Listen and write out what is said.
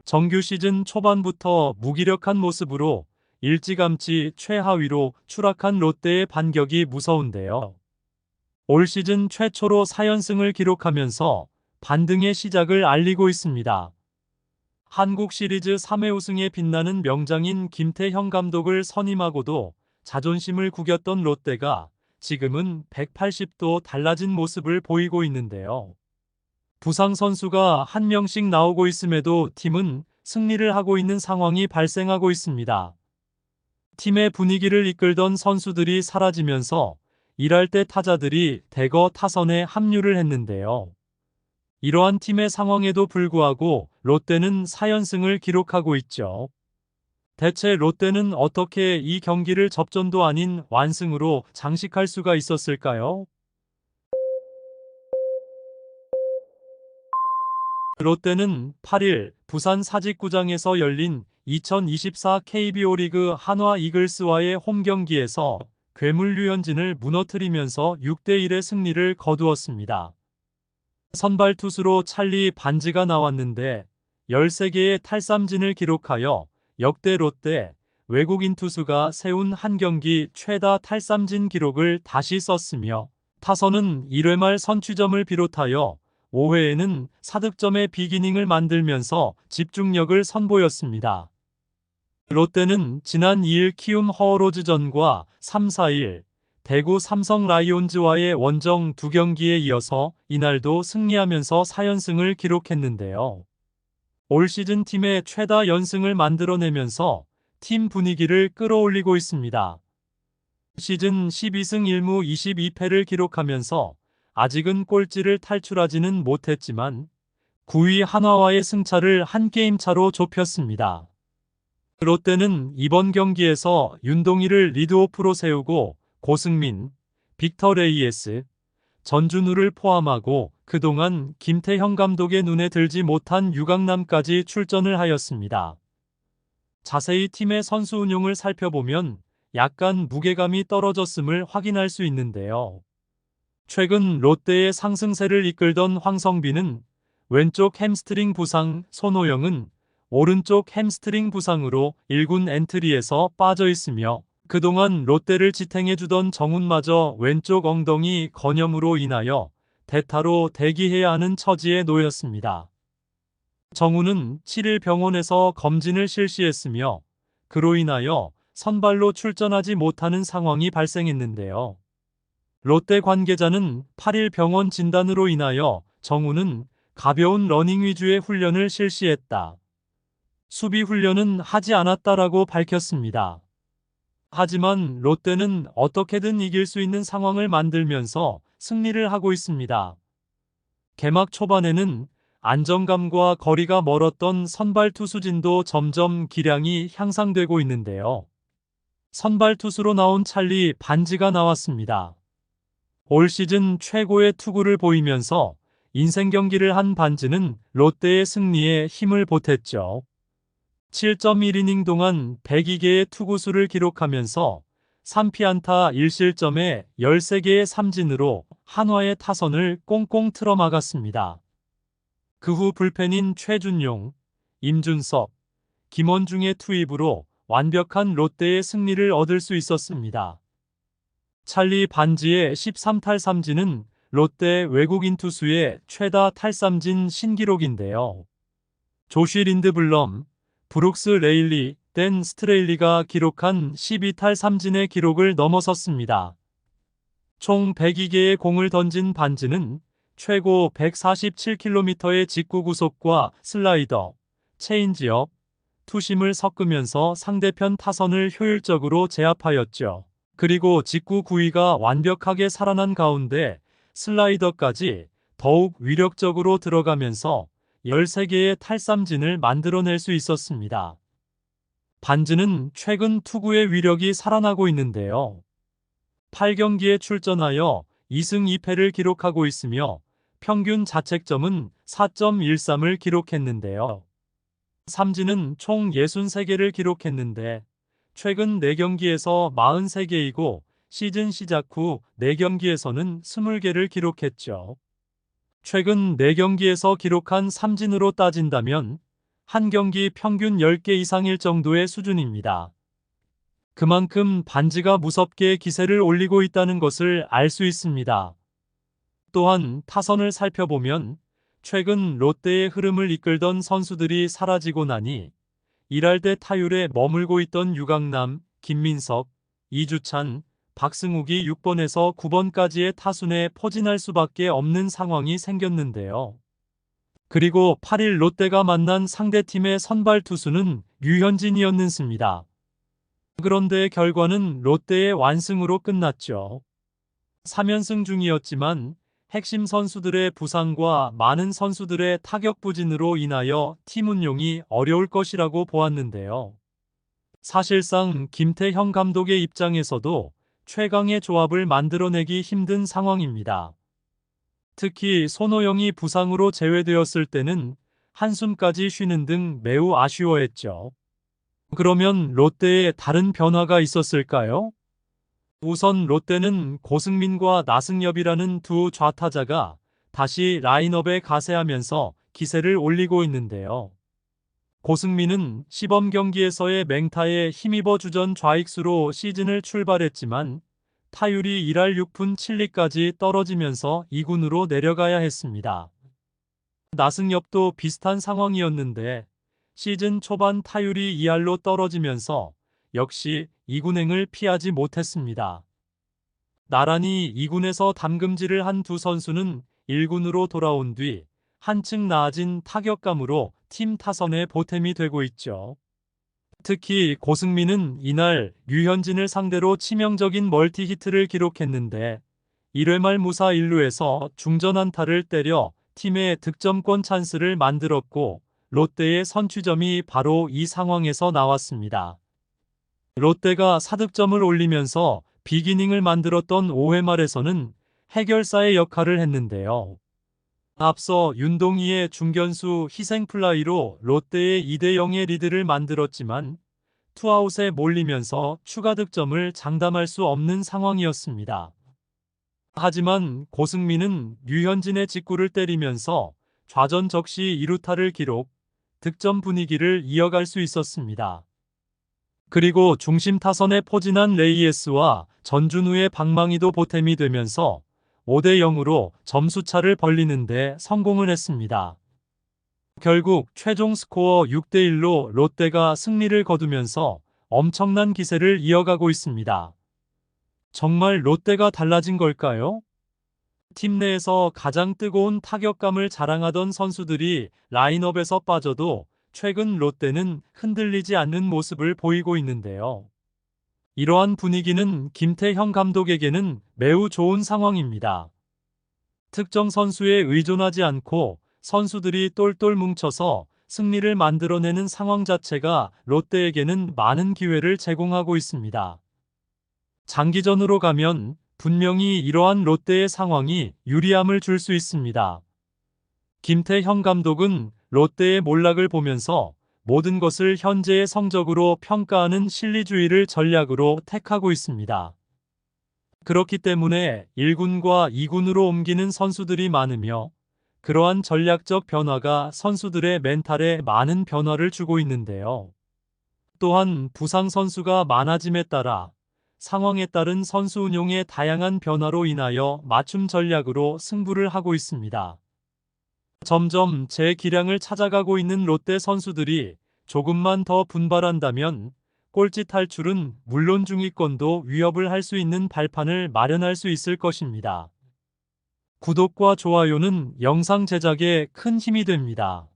정규 시즌 초반부터 무기력한 모습으로 일찌감치 최하위로 추락한 롯데의 반격이 무서운데요. 올 시즌 최초로 4연승을 기록하면서 반등의 시작을 알리고 있습니다. 한국 시리즈 3회 우승에 빛나는 명장인 김태형 감독을 선임하고도 자존심을 구겼던 롯데가 지금은 180도 달라진 모습을 보이고 있는데요. 부상 선수가 한 명씩 나오고 있음에도 팀은 승리를 하고 있는 상황이 발생하고 있습니다. 팀의 분위기를 이끌던 선수들이 사라지면서 일할 때 타자들이 대거 타선에 합류를 했는데요. 이러한 팀의 상황에도 불구하고 롯데는 4연승을 기록하고 있죠. 대체 롯데는 어떻게 이 경기를 접전도 아닌 완승으로 장식할 수가 있었을까요? 롯데는 8일 부산 사직구장에서 열린 2024 KBO 리그 한화 이글스와의 홈 경기에서 괴물 류현진을 무너뜨리면서 6대1의 승리를 거두었습니다. 선발 투수로 찰리 반지가 나왔는데 13개의 탈삼진을 기록하여 역대 롯데 외국인 투수가 세운 한 경기 최다 탈삼진 기록을 다시 썼으며 타선은 1회 말 선취점을 비롯하여 5회에는 4득점의 빅이닝을 만들면서 집중력을 선보였습니다. 롯데는 지난 2일 키움 허어로즈전과 3, 4일 대구 삼성 라이온즈와의 원정 2경기에 이어서 이날도 승리하면서 4연승을 기록했는데요. 올 시즌 팀의 최다 연승을 만들어내면서 팀 분위기를 끌어올리고 있습니다. 시즌 12승 1무 22패를 기록하면서 아직은 꼴찌를 탈출하지는 못했지만 9위 한화와의 승차를 한 게임 차로 좁혔습니다. 롯데는 이번 경기에서 윤동희를 리드오프로 세우고 고승민, 빅터 레이에스, 전준우를 포함하고 그동안 김태형 감독의 눈에 들지 못한 유강남까지 출전을 하였습니다. 자세히 팀의 선수 운용을 살펴보면 약간 무게감이 떨어졌음을 확인할 수 있는데요. 최근 롯데의 상승세를 이끌던 황성빈은 왼쪽 햄스트링 부상, 손호영은 오른쪽 햄스트링 부상으로 1군 엔트리에서 빠져 있으며 그동안 롯데를 지탱해주던 정훈마저 왼쪽 엉덩이 건염으로 인하여 대타로 대기해야 하는 처지에 놓였습니다. 정훈은 7일 병원에서 검진을 실시했으며 그로 인하여 선발로 출전하지 못하는 상황이 발생했는데요. 롯데 관계자는 8일 병원 진단으로 인하여 정훈은 가벼운 러닝 위주의 훈련을 실시했다. 수비 훈련은 하지 않았다라고 밝혔습니다. 하지만 롯데는 어떻게든 이길 수 있는 상황을 만들면서 승리를 하고 있습니다. 개막 초반에는 안정감과 거리가 멀었던 선발 투수진도 점점 기량이 향상되고 있는데요. 선발 투수로 나온 찰리 반지가 나왔습니다. 올 시즌 최고의 투구를 보이면서 인생 경기를 한 반지는 롯데의 승리에 힘을 보탰죠. 7.1이닝 동안 102개의 투구수를 기록하면서 3피안타 1실점에 13개의 삼진으로 한화의 타선을 꽁꽁 틀어막았습니다. 그 후 불펜인 최준용, 임준섭, 김원중의 투입으로 완벽한 롯데의 승리를 얻을 수 있었습니다. 찰리 반지의 13탈삼진은 롯데 외국인 투수의 최다 탈삼진 신기록인데요. 조시 린드블럼, 브룩스 레일리, 댄 스트레일리가 기록한 12탈삼진의 기록을 넘어섰습니다. 총 102개의 공을 던진 반지는 최고 147km의 직구 구속과 슬라이더, 체인지업, 투심을 섞으면서 상대편 타선을 효율적으로 제압하였죠. 그리고 직구 구위가 완벽하게 살아난 가운데 슬라이더까지 더욱 위력적으로 들어가면서 13개의 탈삼진을 만들어낼 수 있었습니다. 반지는 최근 투구의 위력이 살아나고 있는데요. 8경기에 출전하여 2승 2패를 기록하고 있으며 평균 자책점은 4.13을 기록했는데요. 삼진은 총 63개를 기록했는데 최근 4경기에서 43개이고 시즌 시작 후 4경기에서는 20개를 기록했죠. 최근 4경기에서 기록한 삼진으로 따진다면 한 경기 평균 10개 이상일 정도의 수준입니다. 그만큼 반지가 무섭게 기세를 올리고 있다는 것을 알 수 있습니다. 또한 타선을 살펴보면 최근 롯데의 흐름을 이끌던 선수들이 사라지고 나니 1할대 타율에 머물고 있던 유강남, 김민석, 이주찬, 박승욱이 6번에서 9번까지의 타순에 포진할 수밖에 없는 상황이 생겼는데요. 그리고 8일 롯데가 만난 상대팀의 선발 투수는 류현진이었는습니다. 그런데 결과는 롯데의 완승으로 끝났죠. 3연승 중이었지만 핵심 선수들의 부상과 많은 선수들의 타격 부진으로 인하여 팀 운용이 어려울 것이라고 보았는데요. 사실상 김태형 감독의 입장에서도 최강의 조합을 만들어내기 힘든 상황입니다. 특히 손호영이 부상으로 제외되었을 때는 한숨까지 쉬는 등 매우 아쉬워했죠. 그러면 롯데에 다른 변화가 있었을까요? 우선 롯데는 고승민과 나승엽이라는 두 좌타자가 다시 라인업에 가세하면서 기세를 올리고 있는데요. 고승민은 시범 경기에서의 맹타에 힘입어 주전 좌익수로 시즌을 출발했지만 타율이 1할 6푼 7리까지 떨어지면서 2군으로 내려가야 했습니다. 나승엽도 비슷한 상황이었는데 시즌 초반 타율이 2할로 떨어지면서 역시 2군행을 피하지 못했습니다. 나란히 2군에서 담금질을 한 두 선수는 1군으로 돌아온 뒤 한층 나아진 타격감으로 팀 타선의 보탬이 되고 있죠. 특히 고승민은 이날 류현진을 상대로 치명적인 멀티히트를 기록했는데 1회 말 무사 1루에서 중전 안타를 때려 팀의 득점권 찬스를 만들었고 롯데의 선취점이 바로 이 상황에서 나왔습니다. 롯데가 4득점을 올리면서 비기닝을 만들었던 5회 말에서는 해결사의 역할을 했는데요. 앞서 윤동희의 중견수 희생플라이로 롯데의 2대0의 리드를 만들었지만 투아웃에 몰리면서 추가 득점을 장담할 수 없는 상황이었습니다. 하지만 고승민은 류현진의 직구를 때리면서 좌전적시 2루타를 기록, 득점 분위기를 이어갈 수 있었습니다. 그리고 중심 타선에 포진한 레이에스와 전준우의 방망이도 보탬이 되면서 5대0으로 점수차를 벌리는데 성공을 했습니다. 결국 최종 스코어 6대1로 롯데가 승리를 거두면서 엄청난 기세를 이어가고 있습니다. 정말 롯데가 달라진 걸까요? 팀 내에서 가장 뜨거운 타격감을 자랑하던 선수들이 라인업에서 빠져도 최근 롯데는 흔들리지 않는 모습을 보이고 있는데요. 이러한 분위기는 김태형 감독에게는 매우 좋은 상황입니다. 특정 선수에 의존하지 않고 선수들이 똘똘 뭉쳐서 승리를 만들어내는 상황 자체가 롯데에게는 많은 기회를 제공하고 있습니다. 장기전으로 가면 분명히 이러한 롯데의 상황이 유리함을 줄 수 있습니다. 김태형 감독은 롯데의 몰락을 보면서 모든 것을 현재의 성적으로 평가하는 실리주의를 전략으로 택하고 있습니다. 그렇기 때문에 1군과 2군으로 옮기는 선수들이 많으며 그러한 전략적 변화가 선수들의 멘탈에 많은 변화를 주고 있는데요. 또한 부상 선수가 많아짐에 따라 상황에 따른 선수 운용의 다양한 변화로 인하여 맞춤 전략으로 승부를 하고 있습니다. 점점 제 기량을 찾아가고 있는 롯데 선수들이 조금만 더 분발한다면 꼴찌 탈출은 물론 중위권도 위협을 할 수 있는 발판을 마련할 수 있을 것입니다. 구독과 좋아요는 영상 제작에 큰 힘이 됩니다.